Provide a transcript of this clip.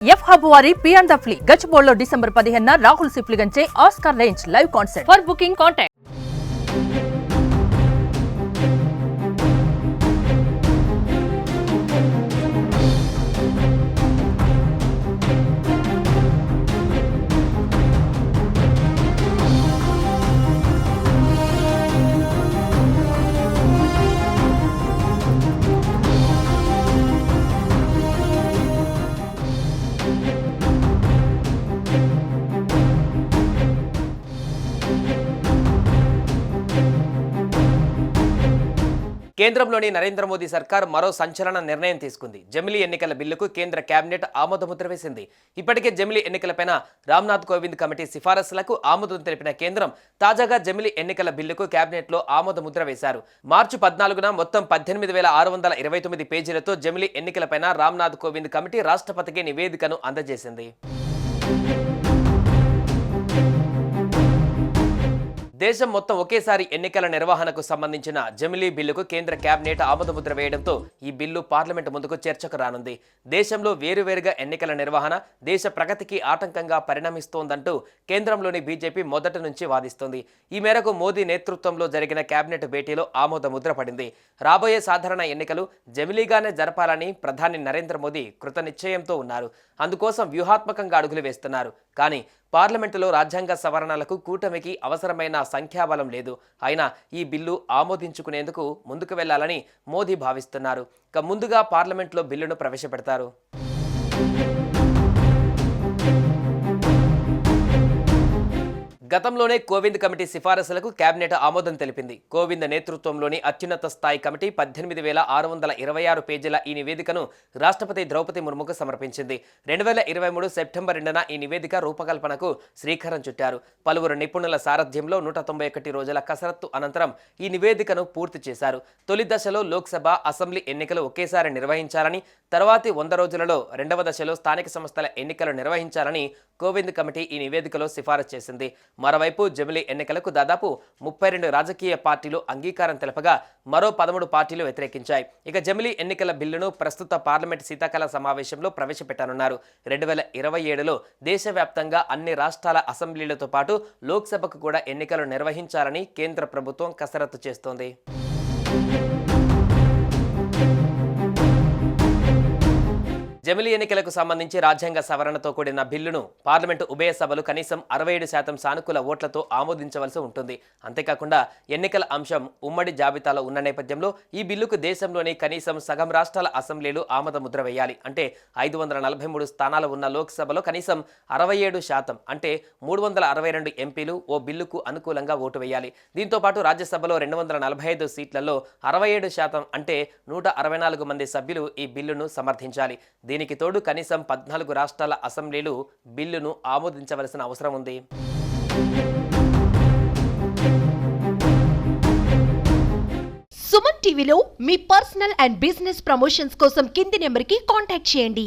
F hub వారి పియాన్ the flea గచ్చిబౌలిలో డిసెంబర్ 15న రాహుల్ సిప్లిగంచే Oscar range live concert. For booking contact. కేంద్రంలోని నరేంద్ర మోదీ సర్కార్ మరో సంచలన నిర్ణయం తీసుకుంది. జమిలీ ఎన్నికల బిల్లుకు కేంద్ర కేబినెట్ ఆమోదముద్ర వేసింది. ఇప్పటికే జమిలీ ఎన్నికలపైన రామ్నాథ్ కోవింద్ కమిటీ సిఫారసులకు ఆమోదం తెలిపిన కేంద్రం తాజాగా జమిలీ ఎన్నికల బిల్లుకు కేబినెట్లో ఆమోదముద్ర వేశారు. మార్చి 14న మొత్తం 18,629 పేజీలతో జమిలీ ఎన్నికలపైన రామ్నాథ్ కోవింద్ కమిటీ రాష్ట్రపతికి నివేదికను అందజేసింది. దేశం మొత్తం ఒకేసారి ఎన్నికల నిర్వహణకు సంబంధించిన జమిలీ బిల్లుకు కేంద్ర కేబినెట్ ఆమోదముద్ర వేయడంతో ఈ బిల్లు పార్లమెంటు ముందుకు చర్చకు రానుంది. దేశంలో వేరువేరుగా ఎన్నికల నిర్వహణ దేశ ప్రగతికి ఆటంకంగా పరిణమిస్తోందంటూ కేంద్రంలోని బీజేపీ మొదటి నుంచి వాదిస్తోంది. ఈ మేరకు మోదీ నేతృత్వంలో జరిగిన కేబినెట్ భేటీలో ఆమోదముద్ర పడింది. రాబోయే సాధారణ ఎన్నికలు జమిలీగానే జరపాలని ప్రధాని నరేంద్ర మోదీ కృతనిశ్చయంతో ఉన్నారు. అందుకోసం వ్యూహాత్మకంగా అడుగులు వేస్తున్నారు. కానీ పార్లమెంటులో రాజ్యాంగ సవరణలకు కూటమికి అవసరమైన సంఖ్యాబలం లేదు. అయినా ఈ బిల్లు ఆమోదించుకునేందుకు ముందుకు వెళ్లాలని మోదీ భావిస్తున్నారు. ఇక ముందుగా పార్లమెంట్లో బిల్లును ప్రవేశపెడతారు. గతంలోనే కోవింద్ కమిటీ సిఫారసులకు కేబినెట్ ఆమోదం తెలిపింది. కోవింద్ నేతృత్వంలోని అత్యున్నత స్థాయి కమిటీ 18,626 పేజీల ఈ నివేదికను రాష్ట్రపతి ద్రౌపది ముర్ముకు సమర్పించింది. 2023 సెప్టెంబర్ 2న ఈ నివేదిక రూపకల్పనకు శ్రీకారం చుట్టారు. పలువురు నిపుణుల సారథ్యంలో 191 రోజుల కసరత్తు అనంతరం ఈ నివేదికను పూర్తి చేశారు. తొలి దశలో లోక్సభ, అసెంబ్లీ ఎన్నికలు ఒకేసారి నిర్వహించాలని, తర్వాతి 100 రోజులలో రెండవ దశలో స్థానిక సంస్థల ఎన్నికలు నిర్వహించాలని కోవింద్ కమిటీ ఈ నివేదికలో సిఫారసు చేసింది. మరోవైపు జమిలీ ఎన్నికలకు దాదాపు 32 రాజకీయ పార్టీలు అంగీకారం తెలపగా మరో 13 పార్టీలు వ్యతిరేకించాయి. ఇక జమిలీ ఎన్నికల బిల్లును ప్రస్తుత పార్లమెంట్ శీతాకాల సమావేశంలో ప్రవేశపెట్టనున్నారు. 2027లో దేశవ్యాప్తంగా అన్ని రాష్ట్రాల అసెంబ్లీలతో పాటు లోక్సభకు కూడా ఎన్నికలు నిర్వహించాలని కేంద్ర ప్రభుత్వం కసరత్తు చేస్తోంది. జమిలీ ఎన్నికలకు సంబంధించి రాజ్యాంగ సవరణతో కూడిన బిల్లును పార్లమెంటు ఉభయ సభలు కనీసం 67% సానుకూల ఓట్లతో ఆమోదించవలసి ఉంటుంది. అంతేకాకుండా ఎన్నికల అంశం ఉమ్మడి జాబితాలో ఉన్న నేపథ్యంలో ఈ బిల్లుకు దేశంలోని కనీసం సగం రాష్ట్రాల అసెంబ్లీలు ఆమోదముద్ర వేయాలి. అంటే 543 స్థానాలు ఉన్న లోక్సభలో కనీసం 67% అంటే 362 ఎంపీలు ఓ బిల్లుకు అనుకూలంగా ఓటు వేయాలి. దీంతో పాటు రాజ్యసభలో 245 సీట్లలో 67% అంటే 164 మంది సభ్యులు ఈ బిల్లును సమర్థించాలి. దీనికి తోడు కనీసం 14 రాష్ట్రాల అసెంబ్లీలు బిల్లును ఆమోదించవలసిన అవసరం ఉంది. సుమన్ టీవీలో మీ పర్సనల్ అండ్ బిజినెస్ ప్రమోషన్స్ కోసం కింది నెంబర్కి కాంటాక్ట్ చేయండి.